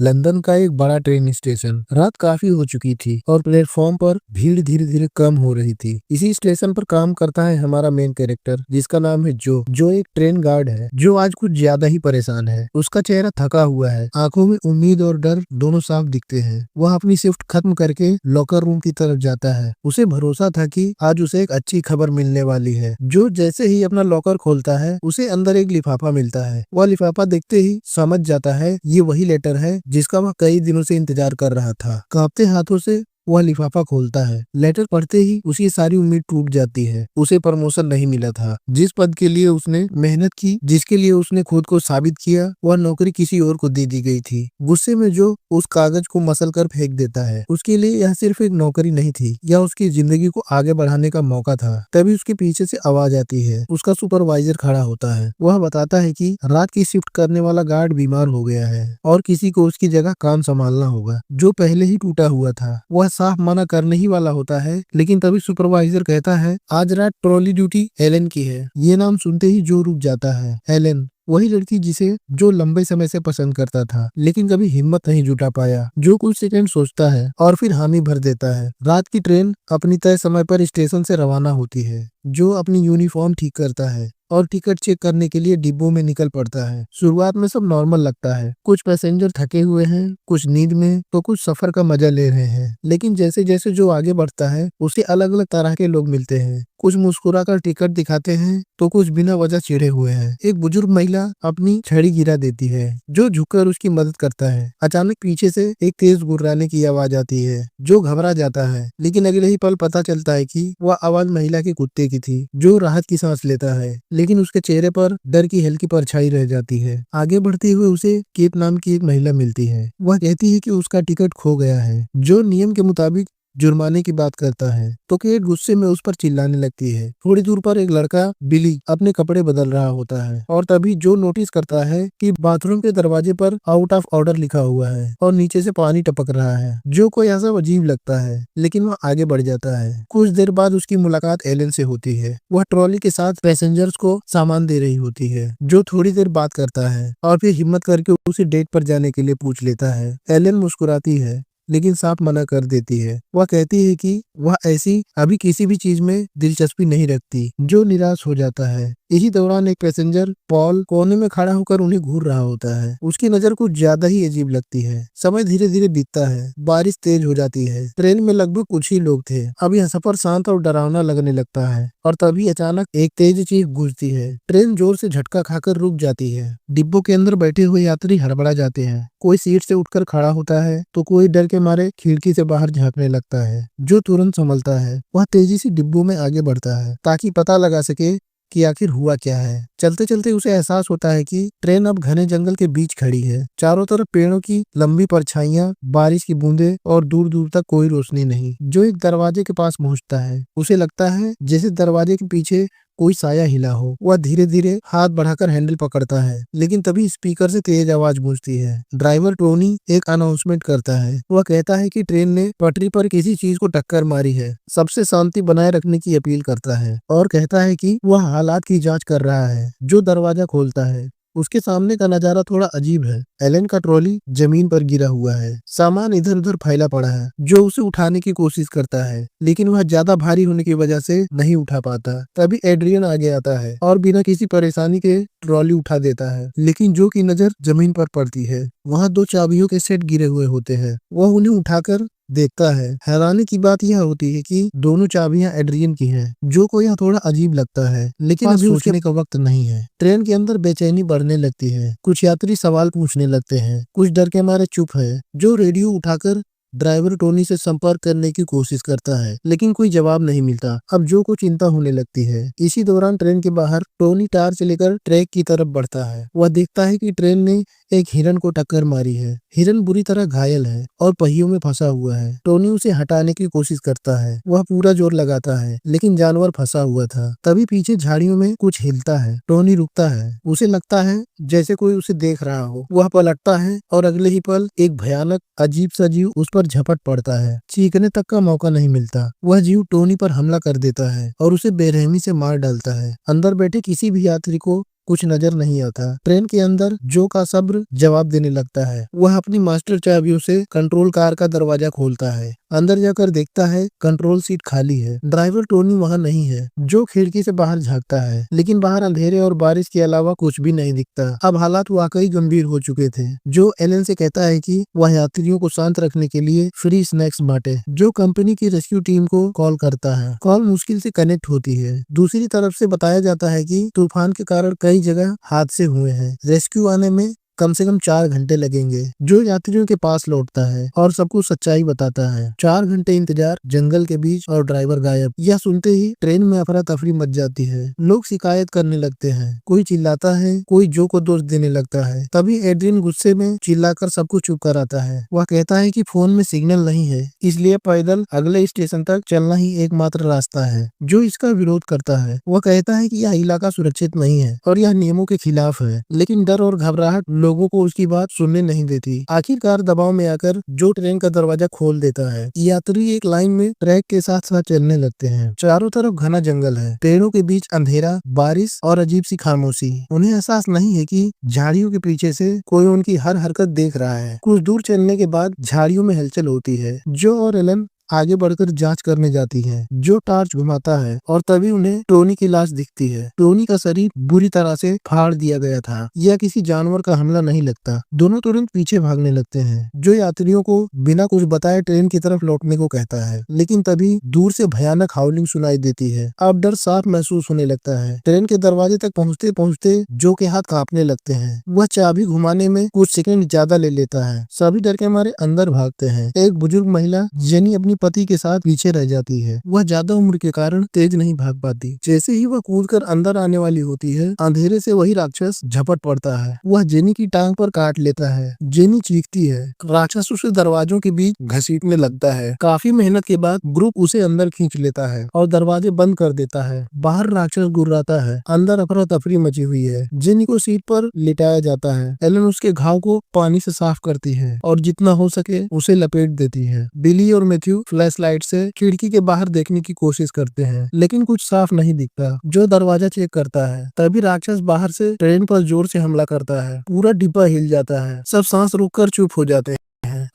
London का एक बड़ा ट्रेन स्टेशन। रात काफी हो चुकी थी और प्लेटफॉर्म पर भीड़ धीरे धीरे कम हो रही थी। इसी स्टेशन पर काम करता है हमारा मेन कैरेक्टर, जिसका नाम है जो एक ट्रेन गार्ड है। जो आज कुछ ज्यादा ही परेशान है। उसका चेहरा थका हुआ है, आंखों में उम्मीद और डर दोनों साफ दिखते हैं। वह अपनी शिफ्ट खत्म करके लॉकर रूम की तरफ जाता है। उसे भरोसा था कि आज उसे एक अच्छी खबर मिलने वाली है। जो जैसे ही अपना लॉकर खोलता है, उसे अंदर एक लिफाफा मिलता है। वह लिफाफा देखते ही समझ जाता है ये वही लेटर है जिसका वह कई दिनों से इंतजार कर रहा था। कांपते हाथों से वह लिफाफा खोलता है। लेटर पढ़ते ही उसकी सारी उम्मीद टूट जाती है। उसे प्रमोशन नहीं मिला था। जिस पद के लिए उसने मेहनत की, जिसके लिए उसने खुद को साबित किया, वह नौकरी किसी और को दे दी गई थी। गुस्से में जो उस कागज को मसल कर फेंक देता है। उसके लिए यह सिर्फ एक नौकरी नहीं थी, यह उसकी जिंदगी को आगे बढ़ाने का मौका था। तभी उसके पीछे से आवाज आती है। उसका सुपरवाइजर खड़ा होता है। वह बताता है कि रात की शिफ्ट करने वाला गार्ड बीमार हो गया है और किसी को उसकी जगह काम संभालना होगा। जो पहले ही टूटा हुआ था। वह साफ मना करने ही वाला होता है, लेकिन तभी सुपरवाइजर कहता है आज रात ट्रॉली ड्यूटी एलन की है। ये नाम सुनते ही जो रुक जाता है। एलन, वही लड़की जिसे जो लंबे समय से पसंद करता था, लेकिन कभी हिम्मत नहीं जुटा पाया। जो कुछ सेकंड सोचता है और फिर हामी भर देता है। रात की ट्रेन अपनी तय समय पर स्टेशन से रवाना होती है। जो अपनी यूनिफॉर्म ठीक करता है और टिकट चेक करने के लिए डिब्बों में निकल पड़ता है। शुरुआत में सब नॉर्मल लगता है। कुछ पैसेंजर थके हुए हैं, कुछ नींद में, तो कुछ सफर का मजा ले रहे हैं। लेकिन जैसे जैसे जो आगे बढ़ता है, उसे अलग अलग तरह के लोग मिलते हैं। कुछ मुस्कुराकर टिकट दिखाते हैं, तो कुछ बिना वजह चिढ़े हुए हैं। एक बुजुर्ग महिला अपनी छड़ी गिरा देती है, जो झुककर उसकी मदद करता है। अचानक पीछे से एक तेज गुर्राने की आवाज आती है। जो घबरा जाता है, लेकिन अगले ही पल पता चलता है कि वह आवाज महिला के कुत्ते की थी। जो राहत की सांस लेता है, लेकिन उसके चेहरे पर डर की हल्की परछाई रह जाती है। आगे बढ़ते हुए उसे केट नाम की एक महिला मिलती है। वह कहती है कि उसका टिकट खो गया है। जो नियम के मुताबिक जुर्माने की बात करता है, तो केट गुस्से में उस पर चिल्लाने लगती है। थोड़ी दूर पर एक लड़का बिली अपने कपड़े बदल रहा होता है और तभी जो नोटिस करता है कि बाथरूम के दरवाजे पर आउट ऑफ ऑर्डर लिखा हुआ है और नीचे से पानी टपक रहा है। जो को यह सब अजीब लगता है, लेकिन वह आगे बढ़ जाता है। कुछ देर बाद उसकी मुलाकात एलन से होती है। वह ट्रॉली के साथ पैसेंजर्स को सामान दे रही होती है। जो थोड़ी देर बात करता है और फिर हिम्मत करके उसे डेट पर जाने के लिए पूछ लेता है। एलन मुस्कुराती है, लेकिन साफ मना कर देती है। वह कहती है कि वह ऐसी अभी किसी भी चीज में दिलचस्पी नहीं रखती। जो निराश हो जाता है। इसी दौरान एक पैसेंजर पॉल कोने में खड़ा होकर उन्हें घूर रहा होता है। उसकी नजर कुछ ज्यादा ही अजीब लगती है। समय धीरे धीरे बीतता है। बारिश तेज हो जाती है। ट्रेन में लगभग कुछ ही लोग थे। अब यह सफर शांत और डरावना लगने लगता है और तभी अचानक एक तेज चीख गूंजती है। ट्रेन जोर से झटका खाकर रुक जाती है। डिब्बों के अंदर बैठे हुए यात्री हड़बड़ा जाते हैं। कोई सीट से उठकर खड़ा होता है, तो कोई डर के मारे खिड़की से बाहर झांकने लगता है। जो तुरंत संभलता है, वह तेजी से डिब्बों में आगे बढ़ता है ताकि पता लगा सके कि आखिर हुआ क्या है। चलते चलते उसे एहसास होता है कि ट्रेन अब घने जंगल के बीच खड़ी है। चारों तरफ पेड़ों की लंबी परछाइयां, बारिश की बूंदें और दूर दूर तक कोई रोशनी नहीं। जो एक दरवाजे के पास पहुंचता है, उसे लगता है जैसे दरवाजे के पीछे कोई साया हिला हो। वह धीरे धीरे हाथ बढ़ाकर हैंडल पकड़ता है, लेकिन तभी स्पीकर से तेज आवाज गूंजती है। ड्राइवर टोनी एक अनाउंसमेंट करता है। वह कहता है कि ट्रेन ने पटरी पर किसी चीज को टक्कर मारी है। सबसे शांति बनाए रखने की अपील करता है और कहता है कि वह हालात की जांच कर रहा है। जो दरवाजा खोलता है, उसके सामने का नजारा थोड़ा अजीब है। एलन का ट्रॉली जमीन पर गिरा हुआ है। सामान इधर उधर फैला पड़ा है। जो उसे उठाने की कोशिश करता है, लेकिन वह ज्यादा भारी होने की वजह से नहीं उठा पाता। तभी एड्रियन आगे आता है और बिना किसी परेशानी के ट्रॉली उठा देता है। लेकिन जो की नजर जमीन पर पड़ती है, वहाँ 2 चाबियों के सेट गिरे हुए होते हैं। वह उन्हें उठाकर देखता है। हैरानी की बात यह होती है कि दोनों चाबियां एड्रियन की हैं। जो को यह थोड़ा अजीब लगता है, लेकिन अभी सोचने का वक्त नहीं है। ट्रेन के अंदर बेचैनी बढ़ने लगती है। कुछ यात्री सवाल पूछने लगते हैं, कुछ डर के मारे चुप है। जो रेडियो उठाकर ड्राइवर टोनी से संपर्क करने की कोशिश करता है, लेकिन कोई जवाब नहीं मिलता। अब जो को चिंता होने लगती है। इसी दौरान ट्रेन के बाहर टोनी टार्च लेकर ट्रैक की तरफ बढ़ता है। वह देखता है कि ट्रेन ने एक हिरन को टक्कर मारी है। हिरन बुरी तरह घायल है और पहियों में फंसा हुआ है। टोनी उसे हटाने की कोशिश करता है। वह पूरा जोर लगाता है, लेकिन जानवर फंसा हुआ था। तभी पीछे झाड़ियों में कुछ हिलता है। टोनी रुकता है। उसे लगता है जैसे कोई उसे देख रहा हो। वह पलटता है और अगले ही पल एक भयानक अजीब सा जीव उस पर झपट पड़ता है। चीखने तक का मौका नहीं मिलता। वह जीव टोनी पर हमला कर देता है और उसे बेरहमी से मार डालता है। अंदर बैठे किसी भी यात्री को कुछ नजर नहीं आता। ट्रेन के अंदर जो का सब्र जवाब देने लगता है। वह अपनी मास्टर चाबियों से कंट्रोल कार का दरवाजा खोलता है। अंदर जाकर देखता है कंट्रोल सीट खाली है। ड्राइवर टोनी वहाँ नहीं है। जो खिड़की से बाहर झांकता है, लेकिन बाहर अंधेरे और बारिश के अलावा कुछ भी नहीं दिखता। अब हालात वाकई गंभीर हो चुके थे। जो एलन से कहता है कि वह यात्रियों को शांत रखने के लिए फ्री स्नैक्स बांटे। जो कंपनी की रेस्क्यू टीम को कॉल करता है। कॉल मुश्किल से कनेक्ट होती है। दूसरी तरफ से बताया जाता है कि तूफान के कारण कई जगह हादसे हुए हैं। रेस्क्यू आने में कम से कम 4 घंटे लगेंगे। जो यात्रियों के पास लौटता है और सबको सच्चाई बताता है। 4 घंटे इंतजार, जंगल के बीच और ड्राइवर गायब। यह सुनते ही ट्रेन में अफरा तफरी मच जाती है। लोग शिकायत करने लगते हैं। कोई चिल्लाता है, कोई जो को दोष देने लगता है। तभी एड्रियन गुस्से में चिल्लाकर सबको चुप कराता है। वह कहता है कि फोन में सिग्नल नहीं है, इसलिए पैदल अगले स्टेशन तक चलना ही एकमात्र रास्ता है। जो इसका विरोध करता है। वह कहता है कि यह इलाका सुरक्षित नहीं है और यह नियमों के खिलाफ है, लेकिन डर और घबराहट लोगों को उसकी बात सुनने नहीं देती। आखिरकार दबाव में आकर जो ट्रेन का दरवाजा खोल देता है। यात्री एक लाइन में ट्रैक के साथ साथ चलने लगते हैं। चारों तरफ घना जंगल है। पेड़ों के बीच अंधेरा, बारिश और अजीब सी खामोशी। उन्हें एहसास नहीं है कि झाड़ियों के पीछे से कोई उनकी हर हरकत देख रहा है। कुछ दूर चलने के बाद झाड़ियों में हलचल होती है। जो और एलन आगे बढ़कर जांच करने जाती है। जो टार्च घुमाता है और तभी उन्हें टोनी की लाश दिखती है। टोनी का शरीर बुरी तरह से फाड़ दिया गया था। यह किसी जानवर का हमला नहीं लगता। दोनों तुरंत पीछे भागने लगते हैं। जो यात्रियों को बिना कुछ बताए ट्रेन की तरफ लौटने को कहता है, लेकिन तभी दूर से भयानक हाउलिंग सुनाई देती है। अब डर साफ महसूस होने लगता है। ट्रेन के दरवाजे तक पहुँचते पहुँचते जो के हाथ कांपने लगते हैं। वह चाबी घुमाने में कुछ सेकंड ज्यादा ले लेता है। सभी डर के मारे अंदर भागते हैं। एक बुजुर्ग महिला जेनी अपनी पति के साथ पीछे रह जाती है। वह ज्यादा उम्र के कारण तेज नहीं भाग पाती। जैसे ही वह कूदकर अंदर आने वाली होती है, अंधेरे से वही राक्षस झपट पड़ता है। वह जेनी की टांग पर काट लेता है। जेनी चीखती है। राक्षस उसे दरवाजों के बीच घसीटने लगता है। काफी मेहनत के बाद ग्रुप उसे अंदर खींच लेता है और दरवाजे बंद कर देता है। बाहर राक्षस गुर्राता है। अंदर अफरा तफरी मची हुई है। जेनी को सीट पर लिटाया जाता है। एलन उसके घाव को पानी से साफ करती है और जितना हो सके उसे लपेट देती है। बिली और मैथ्यू फ्लैश लाइट से खिड़की के बाहर देखने की कोशिश करते हैं, लेकिन कुछ साफ नहीं दिखता। जो दरवाजा चेक करता है, तभी राक्षस बाहर से ट्रेन पर जोर से हमला करता है। पूरा डिब्बा हिल जाता है। सब सांस रोककर चुप हो जाते हैं।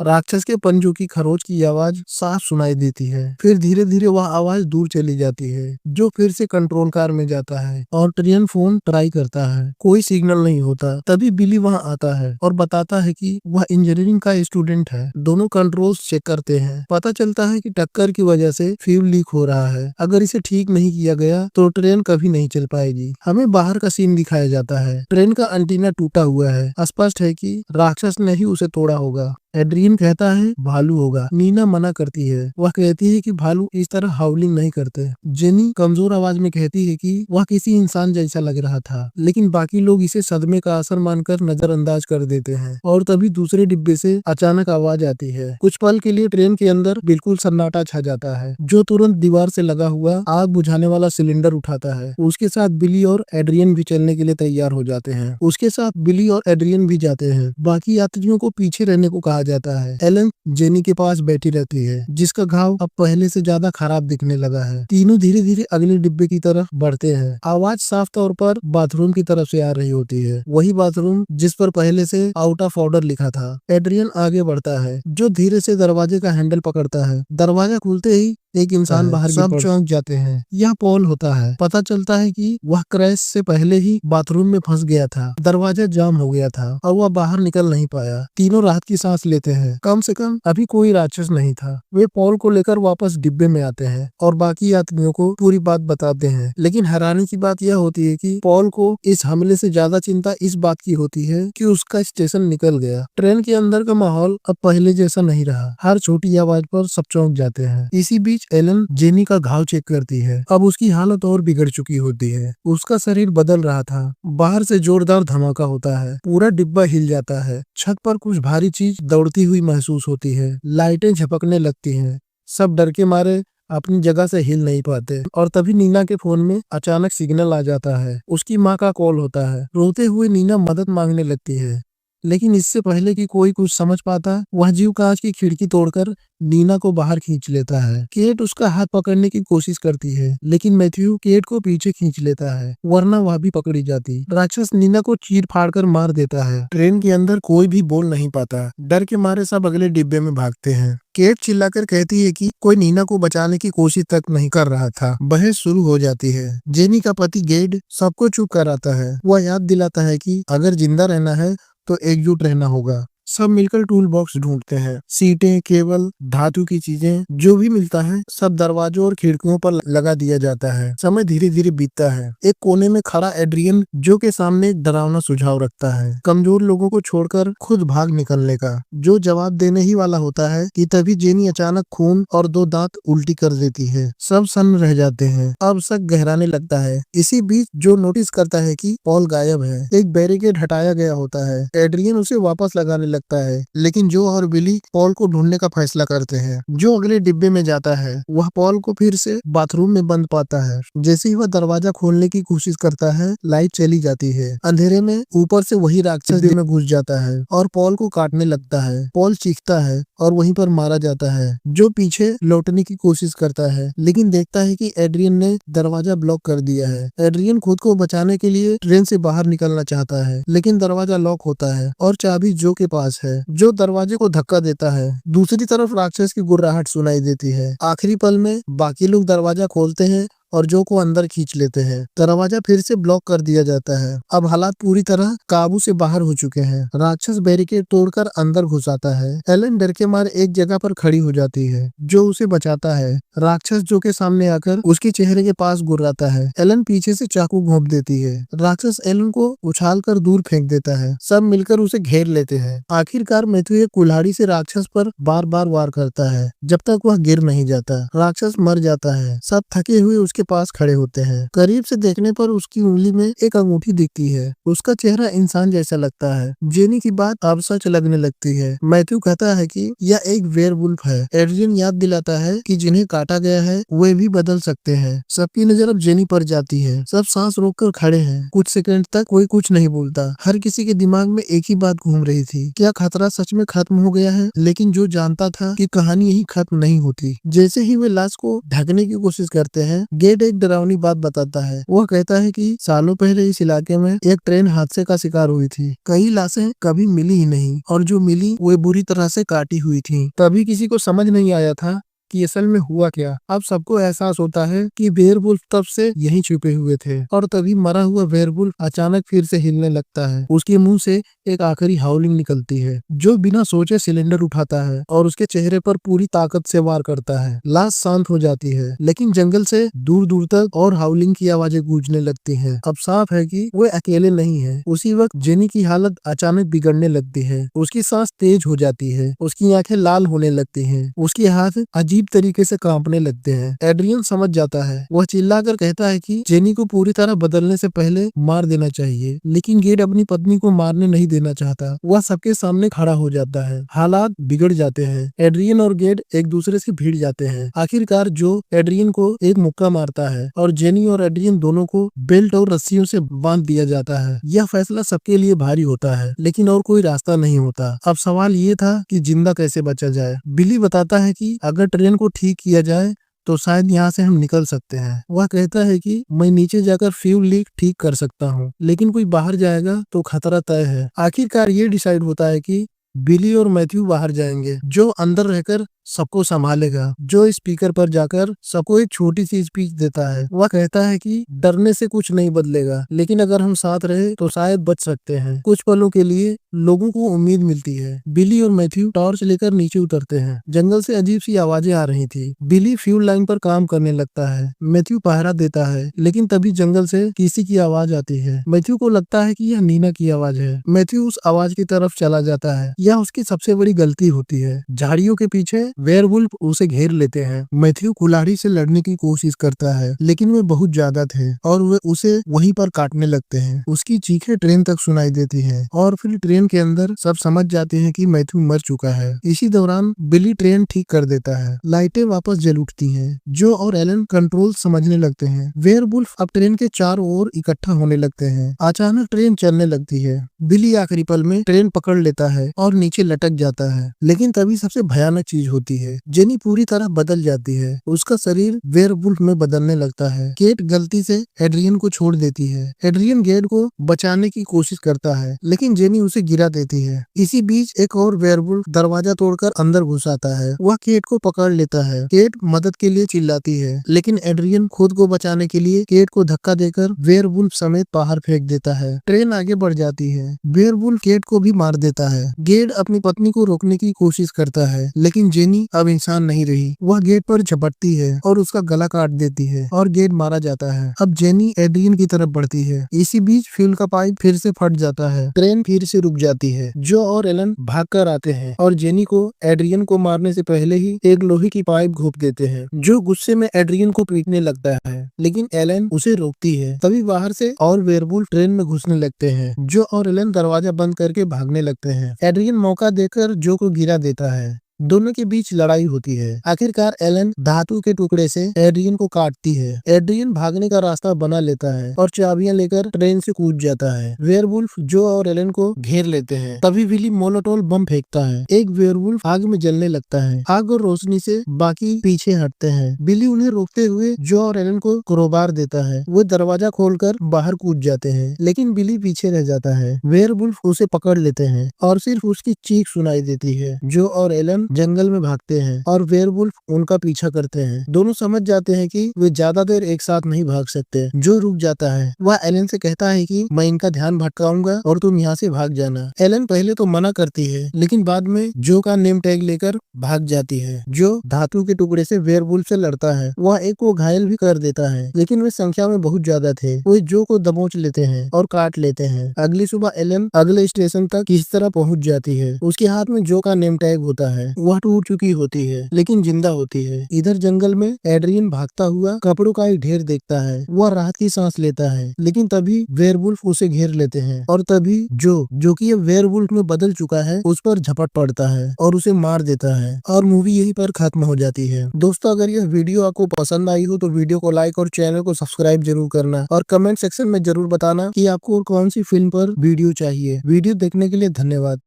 राक्षस के पंजों की खरोच की आवाज साफ सुनाई देती है। फिर धीरे धीरे वह आवाज दूर चली जाती है। जो फिर से कंट्रोल कार में जाता है और ट्रेन फोन ट्राई करता है। कोई सिग्नल नहीं होता। तभी बिली वहां आता है और बताता है कि वह इंजीनियरिंग का स्टूडेंट है। दोनों कंट्रोल्स चेक करते हैं। पता चलता है कि टक्कर की वजह से फ्यूल लीक हो रहा है। अगर इसे ठीक नहीं किया गया तो ट्रेन कभी नहीं चल पाएगी। हमें बाहर का सीन दिखाया जाता है। ट्रेन का एंटीना टूटा हुआ है। स्पष्ट है कि राक्षस ने ही उसे तोड़ा होगा। एड्रियन कहता है भालू होगा। नीना मना करती है। वह कहती है कि भालू इस तरह हाउलिंग नहीं करते। जेनी कमजोर आवाज में कहती है कि वह किसी इंसान जैसा लग रहा था, लेकिन बाकी लोग इसे सदमे का असर मानकर नजरअंदाज कर देते हैं। और तभी दूसरे डिब्बे से अचानक आवाज आती है। कुछ पल के लिए ट्रेन के अंदर बिल्कुल सन्नाटा छा जाता है। जो तुरंत दीवार से लगा हुआ आग बुझाने वाला सिलेंडर उठाता है। उसके साथ बिली और एड्रियन भी चलने के लिए तैयार हो जाते हैं। उसके साथ बिली और एड्रियन भी जाते हैं। बाकी यात्रियों को पीछे रहने को कहा जाता है। एलन जेनी के पास बैठी रहती है, जिसका घाव अब पहले से ज्यादा खराब दिखने लगा है। तीनों धीरे धीरे अगले डिब्बे की तरफ बढ़ते हैं। आवाज साफ तौर पर बाथरूम की तरफ से आ रही होती है। वही बाथरूम जिस पर पहले से आउट ऑफ ऑर्डर लिखा था। एड्रियन आगे बढ़ता है। जो धीरे से दरवाजे का हैंडल पकड़ता है। दरवाजा खुलते ही एक इंसान बाहर सब चौंक जाते हैं। यह पॉल होता है। पता चलता है कि वह क्रैश से पहले ही बाथरूम में फंस गया था। दरवाजा जाम हो गया था और वह बाहर निकल नहीं पाया। तीनों राहत की सांस लेते हैं। कम से कम अभी कोई राक्षस नहीं था। वे पॉल को लेकर वापस डिब्बे में आते हैं और बाकी यात्रियों को पूरी बात बताते हैं। लेकिन हैरानी की बात यह होती है कि पॉल को इस हमले से ज्यादा चिंता इस बात की होती है कि उसका स्टेशन निकल गया। ट्रेन के अंदर का माहौल अब पहले जैसा नहीं रहा। हर छोटी आवाज पर सब चौंक जाते हैं। इसी बीच एलन जेनी का घाव चेक करती है। अब उसकी हालत और बिगड़ चुकी होती है। उसका शरीर बदल रहा था। बाहर से जोरदार धमाका होता है। पूरा डिब्बा हिल जाता है। छत पर कुछ भारी चीज दौड़ती हुई महसूस होती है। लाइटें झपकने लगती हैं। सब डर के मारे अपनी जगह से हिल नहीं पाते। और तभी नीना के फोन में अचानक सिग्नल आ जाता है। उसकी माँ का कॉल होता है। रोते हुए नीना मदद मांगने लगती है, लेकिन इससे पहले कि कोई कुछ समझ पाता, वह जीव कांच की खिड़की तोड़कर नीना को बाहर खींच लेता है। केट उसका हाथ पकड़ने की कोशिश करती है, लेकिन मैथ्यू केट को पीछे खींच लेता है, वरना वह भी पकड़ी जाती। राक्षस नीना को चीर फाड़ कर मार देता है। ट्रेन के अंदर कोई भी बोल नहीं पाता, डर के मारे सब अगले डिब्बे में भागते हैं। केट चिल्लाकर कहती है कि कोई नीना को बचाने की कोशिश तक नहीं कर रहा था। बहस शुरू हो जाती है। जेनी का पति गेड सबको चुप कराता है। वह याद दिलाता है कि अगर जिंदा रहना है तो एकजुट रहना होगा। सब मिलकर टूल बॉक्स ढूंढते हैं। सीटें, केबल, धातु की चीजें, जो भी मिलता है सब दरवाजों और खिड़कियों पर लगा दिया जाता है। समय धीरे धीरे बीतता है। एक कोने में खड़ा एड्रियन जो के सामने एक डरावना सुझाव रखता है, कमजोर लोगों को छोड़कर खुद भाग निकलने का। जो जवाब देने ही वाला होता है कि तभी जेनी अचानक खून और 2 दांत उल्टी कर देती है। सब सन्न रह जाते हैं। अब शक गहराने लगता है। इसी बीच जो नोटिस करता है कि पॉल गायब है। एक बैरिकेड हटाया गया होता है। एड्रियन उसे वापस लगाने लगता है, लेकिन जो और बिली पॉल को ढूंढने का फैसला करते हैं। जो अगले डिब्बे में जाता है, वह पॉल को फिर से बाथरूम में बंद पाता है। जैसे ही वह दरवाजा खोलने की कोशिश करता है, लाइट चली जाती है। अंधेरे में ऊपर से वही राक्षस डिब्बे में घुस जाता है और पॉल को काटने लगता है। पॉल चीखता है और वहीं पर मारा जाता है। जो पीछे लौटने की कोशिश करता है, लेकिन देखता है कि एड्रियन ने दरवाजा ब्लॉक कर दिया है। एड्रियन खुद को बचाने के लिए ट्रेन से बाहर निकलना चाहता है, लेकिन दरवाजा लॉक होता है और चाबी जो के पास है। जो दरवाजे को धक्का देता है। दूसरी तरफ राक्षस की गुर्राहट सुनाई देती है। आखिरी पल में बाकी लोग दरवाजा खोलते हैं और जो को अंदर खींच लेते हैं। दरवाजा फिर से ब्लॉक कर दिया जाता है। अब हालात पूरी तरह काबू से बाहर हो चुके हैं। राक्षस बैरिकेड तोड़कर अंदर घुस आता है। एलन डर के मारे एक जगह पर खड़ी हो जाती है। जो उसे बचाता है। राक्षस जो के सामने आकर उसके चेहरे के पास गुर्राता है। एलन पीछे से चाकू घोंप देती है। राक्षस एलन को उछालकर दूर फेंक देता है। सब मिलकर उसे घेर लेते हैं। आखिरकार मैथ्यू एक कुल्हाड़ी से राक्षस पर बार बार वार करता है, जब तक वह गिर नहीं जाता। राक्षस मर जाता है। सब थके हुए के पास खड़े होते हैं। करीब से देखने पर उसकी उंगली में एक अंगूठी दिखती है। उसका चेहरा इंसान जैसा लगता है। जेनी की बात अब सच लगने लगती है। मैथ्यू कहता है कि यह एक वेयरवुल्फ है। एड्रियन याद दिलाता है कि जिन्हें काटा गया है वे भी बदल सकते हैं। सबकी नजर अब जेनी पर जाती है। सब सांस रोककर खड़े हैं। कुछ सेकंड तक कोई कुछ नहीं बोलता। हर किसी के दिमाग में एक ही बात घूम रही थी, क्या खतरा सच में खत्म हो गया है? लेकिन जो जानता था कि कहानी यही खत्म नहीं होती। जैसे ही वे लाश को ढकने की कोशिश करते हैं, गेट एक डरावनी बात बताता है। वह कहता है कि सालों पहले इस इलाके में एक ट्रेन हादसे का शिकार हुई थी। कई लाशें कभी मिली ही नहीं, और जो मिली वे बुरी तरह से काटी हुई थी। तभी किसी को समझ नहीं आया था कि असल में हुआ क्या। अब सबको एहसास होता है कि वेयरवुल्फ तब से यहीं छुपे हुए थे। और तभी मरा हुआ वेयरवुल्फ अचानक फिर से हिलने लगता है। उसके मुंह से एक आखिरी हाउलिंग निकलती है। जो बिना सोचे सिलेंडर उठाता है और उसके चेहरे पर पूरी ताकत से वार करता है। लाश शांत हो जाती है, लेकिन जंगल से दूर दूर तक और हाउलिंग की आवाजें गूंजने लगती हैं। अब साफ है कि वे अकेले नहीं है। उसी वक्त जेनी की हालत अचानक बिगड़ने लगती है। उसकी सांस तेज हो जाती है। उसकी आंखें लाल होने लगती हैं। उसके हाथ अजीब तरीके से कांपने लगते हैं। एड्रियन समझ जाता है। वह चिल्लाकर कहता है कि जेनी को पूरी तरह बदलने से पहले मार देना चाहिए, लेकिन गेड अपनी पत्नी को मारने नहीं देना चाहता। वह सबके सामने खड़ा हो जाता है। हालात बिगड़ जाते हैं। एड्रियन और गेड एक दूसरे से भिड़ जाते हैं। आखिरकार जो एड्रियन को एक मुक्का मारता है और जेनी और एड्रियन दोनों को बेल्ट और रस्सियों से बांध दिया जाता है। यह फैसला सबके लिए भारी होता है, लेकिन और कोई रास्ता नहीं होता। अब सवाल ये था कि जिंदा कैसे बचा जाए। बिली बताता है कि अगर ट्रेन को ठीक किया जाए तो शायद यहाँ से हम निकल सकते हैं। वह कहता है कि मैं नीचे जाकर फ्यूल लीक ठीक कर सकता हूँ, लेकिन कोई बाहर जाएगा तो खतरा तय है। आखिरकार ये डिसाइड होता है कि बिली और मैथ्यू बाहर जाएंगे। जो अंदर रहकर सबको संभालेगा। जो स्पीकर पर जाकर सबको एक छोटी सी स्पीच देता है। वह कहता है कि डरने से कुछ नहीं बदलेगा, लेकिन अगर हम साथ रहे तो शायद बच सकते हैं। कुछ पलों के लिए लोगों को उम्मीद मिलती है। बिली और मैथ्यू टॉर्च लेकर नीचे उतरते हैं। जंगल से अजीब सी आवाजें आ रही थी। बिली फ्यूल लाइन पर काम करने लगता है। मैथ्यू पहरा देता है, लेकिन तभी जंगल से किसी की आवाज आती है। मैथ्यू को लगता है कि यह नीना की आवाज है। मैथ्यू उस आवाज की तरफ चला जाता है। यह उसकी सबसे बड़ी गलती होती है। झाड़ियों के पीछे वेयरवुल्फ उसे घेर लेते हैं। मैथ्यू कुल्हाड़ी से लड़ने की कोशिश करता है, लेकिन वे बहुत ज्यादा थे और वे उसे वहीं पर काटने लगते हैं। उसकी चीखें ट्रेन तक सुनाई देती हैं और फिर ट्रेन ट्रेन के अंदर सब समझ जाते हैं कि मैथ्यू मर चुका है। इसी दौरान बिली ट्रेन ठीक कर देता है। लाइटें वापस जल उठती हैं। जो और एलन कंट्रोल समझने लगते हैं। वेयरवुल्फ अब ट्रेन के चारों ओर इकट्ठा होने लगते हैं। अचानक ट्रेन चलने लगती है। बिली आखिरी पल में ट्रेन पकड़ लेता है और नीचे लटक जाता है। लेकिन तभी सबसे भयानक चीज होती है। जेनी पूरी तरह बदल जाती है। उसका शरीर वेयरवुल्फ में बदलने लगता है। केट गलती से एड्रियन को छोड़ देती है। एड्रियन गेट को बचाने की कोशिश करता है, लेकिन जेनी उसे गिरा देती है। इसी बीच एक और वेयरवुल्फ दरवाजा तोड़कर अंदर घुस आता है। वह केट को पकड़ लेता है। केट मदद के लिए चिल्लाती है, लेकिन एड्रियन खुद को बचाने के लिए केट को धक्का देकर वेयरवुल्फ समेत बाहर फेंक देता है। ट्रेन आगे बढ़ जाती है। वेयरवुल्फ केट को भी मार देता है। गेट अपनी पत्नी को रोकने की कोशिश करता है, लेकिन जेनी अब इंसान नहीं रही। वह गेट पर झपटती है और उसका गला काट देती है और गेट मारा जाता है। अब जेनी एड्रियन की तरफ बढ़ती है। इसी बीच फ्यूल का पाइप फिर से फट जाता है। ट्रेन फिर से रुक जाती है। जो और एलन भागकर आते हैं और जेनी को एड्रियन को मारने से पहले ही एक लोहे की पाइप घोंप देते हैं। जो गुस्से में एड्रियन को पीटने लगता है, लेकिन एलन उसे रोकती है। तभी बाहर से और वेयरवुल्फ ट्रेन में घुसने लगते हैं। जो और एलन दरवाजा बंद करके भागने लगते हैं। एड्रियन मौका देकर जो को गिरा देता है। दोनों के बीच लड़ाई होती है। आखिरकार एलन धातु के टुकड़े से एड्रियन को काटती है। एड्रियन भागने का रास्ता बना लेता है और चाबियां लेकर ट्रेन से कूद जाता है। वेयरवुल्फ जो और एलन को घेर लेते हैं। तभी विली मोलोटोल बम फेंकता है। एक वेयरवुल्फ आग में जलने लगता है। आग और रोशनी से बाकी पीछे हटते हैं। बिली उन्हें रोकते हुए जो और एलन को क्रोबार देता है। वो दरवाजा खोलकर बाहर कूद जाते हैं, लेकिन बिली पीछे रह जाता है। वेयरवुल्फ उसे पकड़ लेते हैं और सिर्फ उसकी चीख सुनाई देती है। जो और एलन जंगल में भागते हैं और वेयरवुल्फ उनका पीछा करते हैं। दोनों समझ जाते हैं कि वे ज्यादा देर एक साथ नहीं भाग सकते। जो रुक जाता है। वह एलन से कहता है कि मैं इनका ध्यान भटकाऊंगा और तुम यहाँ से भाग जाना। एलन पहले तो मना करती है, लेकिन बाद में जो का नेम टैग लेकर भाग जाती है। जो धातु के टुकड़े से वेयरवुल्फ से लड़ता है। वह एक को घायल भी कर देता है, लेकिन वे संख्या में बहुत ज्यादा थे। वे जो को दबोच लेते हैं और काट लेते हैं। अगली सुबह एलन अगले स्टेशन तक किस तरह पहुँच जाती है। उसके हाथ में जो का नेम टैग होता है। वह टूट चुकी होती है, लेकिन जिंदा होती है। इधर जंगल में एड्रियन भागता हुआ कपड़ों का एक ढेर देखता है। वह राहत की सांस लेता है, लेकिन तभी वेयरवुल्फ उसे घेर लेते हैं और तभी जो कि अब वेयरवुल्फ में बदल चुका है, उस पर झपट पड़ता है और उसे मार देता है और मूवी यहीं पर खत्म हो जाती है। दोस्तों, अगर यह वीडियो आपको पसंद आई हो तो वीडियो को लाइक और चैनल को सब्सक्राइब जरूर करना और कमेंट सेक्शन में जरूर बताना कि आपको कौन सी फिल्म पर वीडियो चाहिए। वीडियो देखने के लिए धन्यवाद।